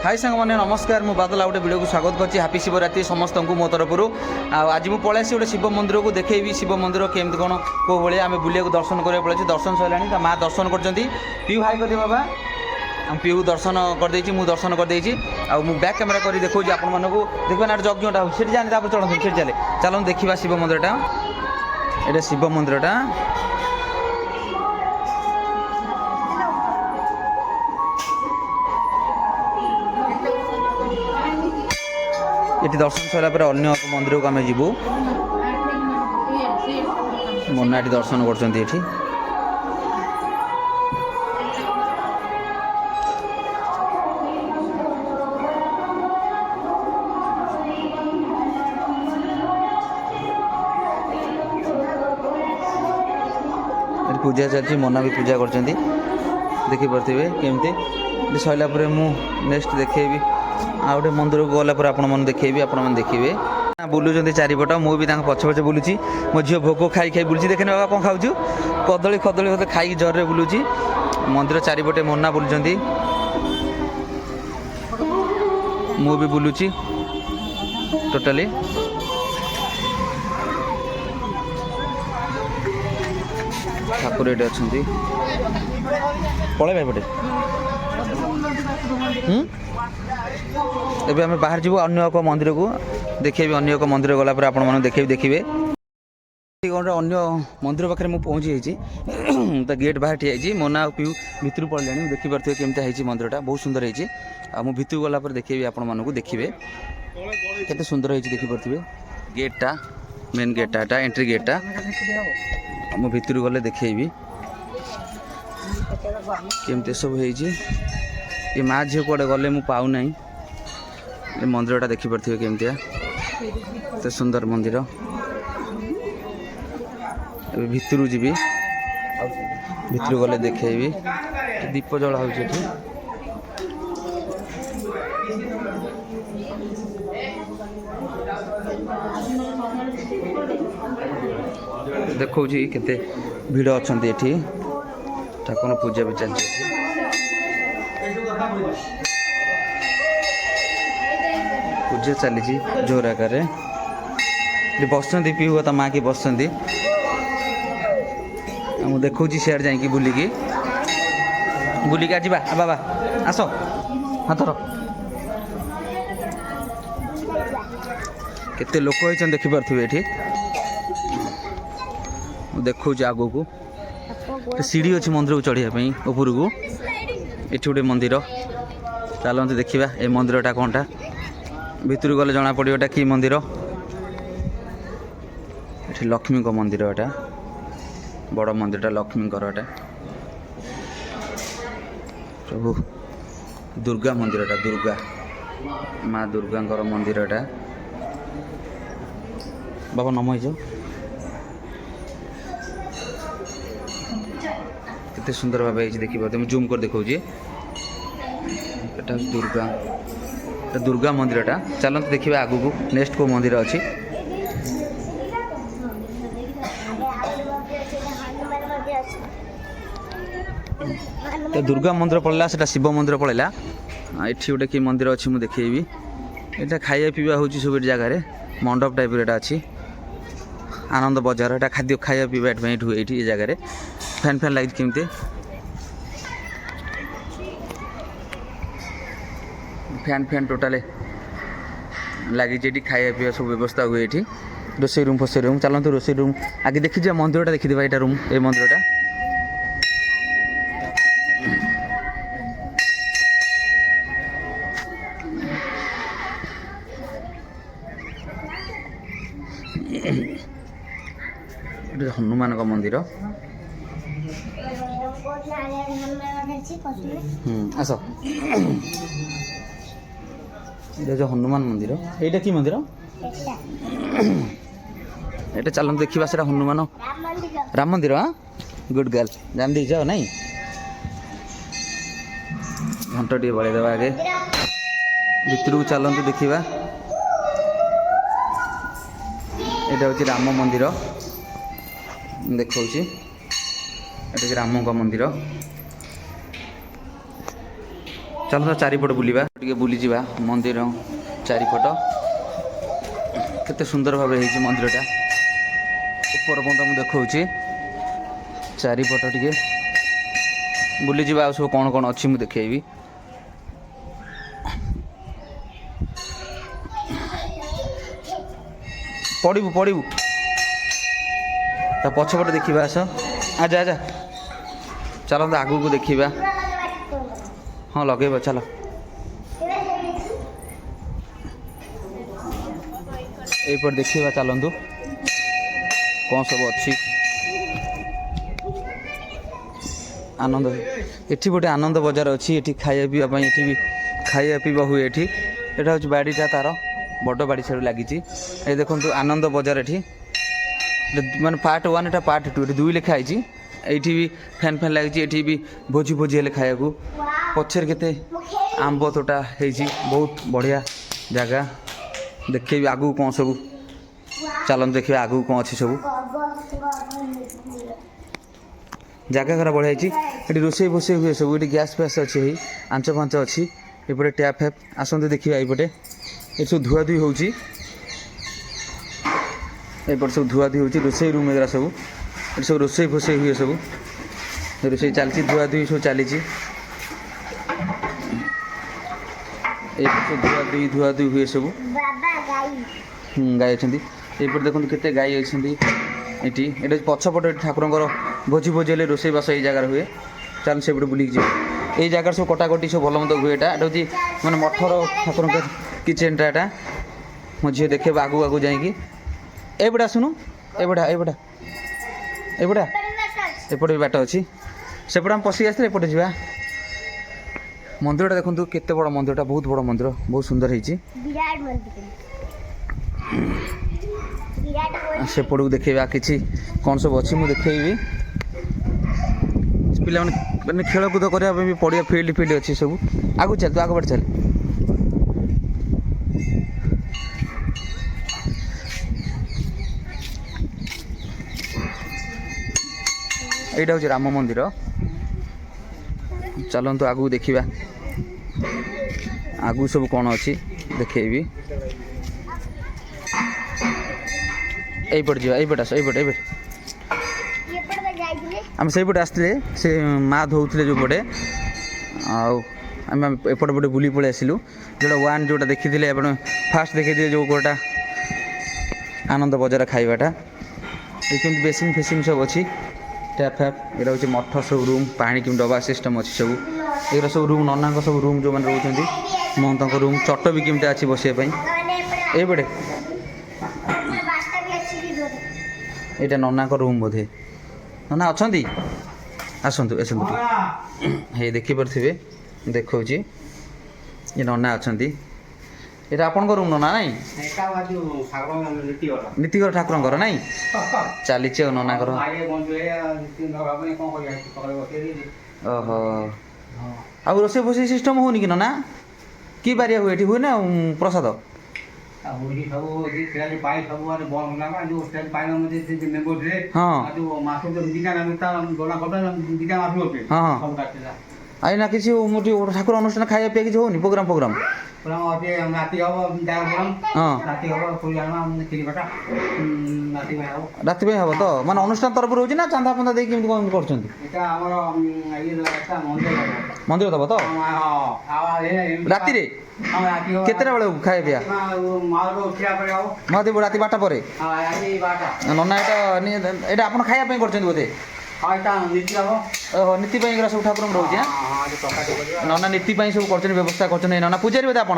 हाय सांग मैंने नमस्कार मु बादल आउटे वीडियो को स्वागत करछि। हैप्पी शिवरात्रि समस्त को मो तरफ आज मु पळै आसी गोटे शिव मंदिर को देखैबी। शिव मंदिर केमती कोन को भले आम बुलिया दर्शन करा पड़े। दर्शन सैलानी माँ दर्शन करछंती। पीयू हाय कर बाबा हम पीयू दर्शन कर देछि मु दर्शन कर देछि। आ मु बैक कैमरा करी देखौ जे आपन मन को देखबा ना यज्ञटा हो सेठी जानि तापर चलन सेठी चले चलन देखिबा शिव मंदिरटा। एटा शिव मंदिरटा ये दर्शन सरला अन्य मंदिर को आम जीवु। मुन्ना ये दर्शन कर पूजा चलती। मुन्ना भी पूजा कर देखी पारे केमती सरला मु नेक्स्ट देखेबी आ गए मंदिर को गला आपण मैंने देखी आपण देखिए बुलूँ चारिपट मुझे पछे पछे बुलूची। मो झील भोग खाई खाई बुलूची। देखे बाबा कौन खाऊ कदली कदली होते खाई जरे बुलूची। मंदिर चारिपटे मुन्ना बुलूं मु भी बुलूची टोटाली। ठाकुर ये अच्छा पलैबा एपटे एबे हमें बाहर जीव अन्य एक मंदिर को देखे। अन्य एक मंदिर गला पर आपण माने देखिए अन्य मंदिर पाखे मुझे पहुँची जाइए। तो गेट बाहर ठिया मोना पीयू भितर पड़े देखिपे केमती मंदिरटा बहुत सुंदर है। भितर गला देखेबी आपण मानक देखिए केते सुंदर है देखिपे। गेटा मेन गेटा एंट्री गेटा मु भितर गले देखेबी केमती सब ये माँ झील कड़े गले मु पाऊ ना ये मंदिरटा देखिपे केमतिया तो सुंदर मंदिर। भितर जी भितर गले देखेबी दीप जला हो देखो केते भिड़ अच्छा ये ठाकुर पूजा भी चलती। पूजा चली जोर आकार बस पीऊ ता माँ की बस मुझे देखा सियाड़ जा बुलिकी बुलिकी आज बाबा आस हाँ थर केते लोक होइछन देखि पारथिबे। एठी देखौ जे आगो को सीढ़ी अच्छी मंदिर को चढ़िया ऊपर को ये गोटे मंदिर चलते देखा ये मंदिरटा कौनटा भितर गले जना पड़ा कि मंदिर ये लक्ष्मी को मंदिर एटा बड़ मंदिरटा लक्ष्मी एटा प्रभु दुर्गा मंदिरटा दुर्गा माँ दुर्गा मंदिर एटा बाबा नम हो केते सुंदर भाव देखी पारे जूम कर देखा दुर्गा दुर्गा मंदिरटा चलते देखा आगू को नेक्स्ट को मंदिर अच्छी। तो दुर्गा मंदिर पड़ेगा से शिव मंदिर पड़ेगा ये गोटे कि मंदिर अच्छी मुझे देखेबी। यहाँ खाया पीवा हो सब जगार मंडप टाइप अच्छी आनंद बजार ये खाद्य खाया पीवा ये जगार फैन फैन लगे केमती फैन फैन टोटाल लगी खाया पीवा सब व्यवस्था हुए ये रोसई रूम फोसई रूम चलते रोसई रूम आगे देखी मंदिरटा देखी यहाँ रूम ये मंदिरटा हनुमान का मंदिर आस जो हनुमान मंदिर ये कि मंदिर ये चलते देखा से हनुमान राम मंदिर। हाँ गुड गर्ल जान दी जाओ नहीं घंटा टे बढ़े देवा आगे भितर को चलते देखा यहाँ हूँ राम मंदिर देखा राम का मंदिर चलो चारिपट बुलिबा टिके बुली जिबा मंदिर चारिपट केते सुंदर भाव है मंदिरटा ऊपर पर्यंत मुझे देखा चारिपट टिके बुली जिबा सब कौन कौन अच्छी मुझे देखेबी पड़ू पड़ू ता पछपटे देखा आस आजा आजा चलो तो आगू को देखा हाँ लगे चलो यपर देखा चलतु कौन सब अच्छी आनंद एठी गोटे आनंद बजार अच्छी एठी खाया पीवा एठी भी खाया पीवा हुए एठी एटा हूँ बाड़ीटा तार बड़ बाड़ी साइड लगी ये देखो आनंद बजार एठी माने पार्ट 1 एटा पार्ट 2 एठी 2 लिखाई ये भी फैन फैन लगी ये भी भोजी भोजी हेल्ले खाया पचर के आंब तोटा है बहुत बढ़िया जगह देखे आगू कौन सब चलन देखिए आगू कौन अच्छी सब जगह घर बढ़िया ये रोसे बोसे हुए सब ये गैस फैस अच्छी आंच फांच अच्छी एपटे टैप फैप आसते देखिए यपटे ये सब धुआ धुई होपटे सब धुआ धुई हो रोसे रूम एगरा सब ये सब रोसे फोसे हुए सब रोसे चलती धुआ धुई सब चली धुआ धुई हुए सब गाई अच्छा ये देखो केते गाई अच्छी ये पछपटे ठाकुर भोजी भोजी हेल्ले रोसे बास ये जगार हुए चल से बुलिक जी ये जगार सब कटाकटी सब भल मत हुए यहाँ हूँ मैंने मठर ठाकुर किचेनटा यहाँ मो झील देखे आगू आगू जाकि एपटे आसुनु एपटा एपटा एपटा एपटे भी बाट अच्छी सेपटे आम पशिक आसते एपटे जा मंदिरटा देखो केते बड़ मंदिरटा बहुत बड़ मंदिर बहुत सुंदर होती सेपटू देखा कि कौन सब अच्छी मुझे देखेबी पिला मैंने खेलकूद करने भी पड़िया फील्ड फील्ड अच्छी सब आगू चल तू आग बाटे चल यहाँ हूँ राम मंदिर चलतु आगू देखा आगू सब कौन अच्छी देखेबी यपटे जा यपटे आस यपटे आम से पटे आसते से माँ धोते जो पटे आम एपटे पटे बुली पड़े आसलु जोटा 1 जोटा देखी फास्ट देखी जो गोटा आनंद बजार खाइबाटा ये बेसिन फेसिन सब अच्छी टैप फैप ये हूँ मठ सब रूम पानी कि डबा सिस्टम अच्छी सब ये सब रूम नना सब रूम जो मैंने रोच महंत रूम चट भी केमती अच्छी बसापी ये पटे यहाँ नना रूम बोधे नना अच्छा आसतु आसतु हे देखिपे देखा ये नना अच्छा यहाँ आपण रूम नना ना नीतिगर ठाकुर ना चली नना ओहो आ रोसे फोसे सिस्टम होनी कि नना कि बारिया हुए हुए ना प्रसाद हाँ आई ना किसी ठाकुर अनुष्ठान खाया पीया किसी होनी प्रोग्राम प्रोग्राम राति हम तो माने अनुष्ठान तरफ रोज ना चांदा फंदा दे केमती कौन कर मंदिर दब तो राति केतटा बेले खाया पीया महादेव राति 12टा पर नना यहाँ आप खाया कर बोधे ओहो नीति सब ठाकुर रोचे नना नीति सब कर व्यवस्था कर नना पूजारी बोधे आप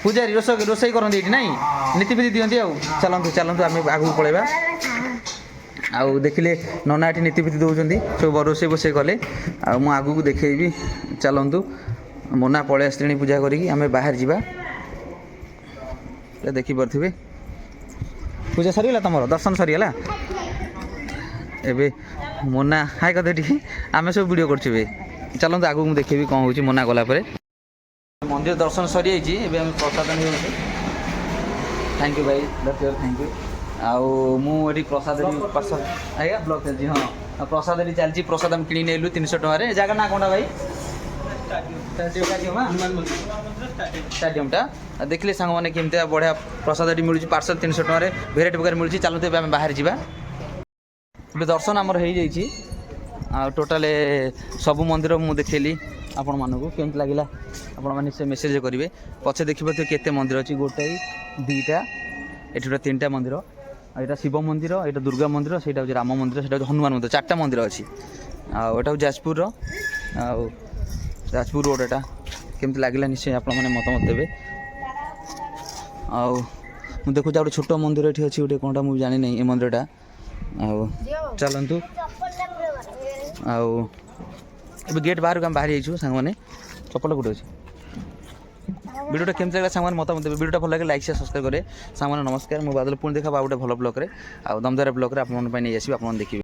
पूजारी रोसई करते ये ना नीति फीति दिखती चलतु चलतु आम आगू पलैबा आउ देखिले नना ये नीति फीति दौरान सब रोसई बोसई कले आगू को देखेबी चलतु मोना पलि आस पूजा करी आम बाहर जावा देखिपे पूजा सरीगला तुम दर्शन सरीगला एबे मोना हाय कदे आम सब वीडियो कर चलते आगू मुझे देखेबी कौन हो मोना गला मंदिर दर्शन सरी जाइए प्रसाद नहीं थैंक यू भाई थैंक यू आउ मुझे प्रसाद प्रसाद आज्ञा ब्लॉक चलती हाँ प्रसाद चलती प्रसाद आम कि 300 टकर जगह ना कौन भाई स्टाडियमटा देखिले सांग मैंने केमती बढ़िया प्रसाद मिलूँ पार्सल 300 टकर भेराइट प्रकार मिलूँ चलते आम बाहर जा दर्शन आमर हो टोटाल सबू मंदिर मुझे देखली आपण मानक केमती लगे आपण मैंने से मेसेज करेंगे पचे देखिए केते मंदिर अच्छी गोटाए दुईटा ये 3टा मंदिर यहाँ शिव मंदिर यहाँ दुर्गा मंदिर से राम मंदिर से हनुमान मंदिर 4टा मंदिर अच्छी आटा जाजपुर जाजपुर रोड एटा केमती लगे निश्चय आप मतमत देवे आउ देखुच गोटे छोट मंदिर ये अच्छी गोटे कौनटा मुझे जानी नहीं ये मंदिरटा चलतु आउ गेट बाहर को बाहर जाइए सांग मैंने चप्पल गोटे अच्छे वीडियो केमती लगे सांग मतमत देवे वीडियो भल लगे लाइक से सब्सक्राइब करें सांग नमस्कार मुझे बादल पुणी देखा गोटे भल ब्लॉग आउ दमदार ब्लॉग आप देखिए।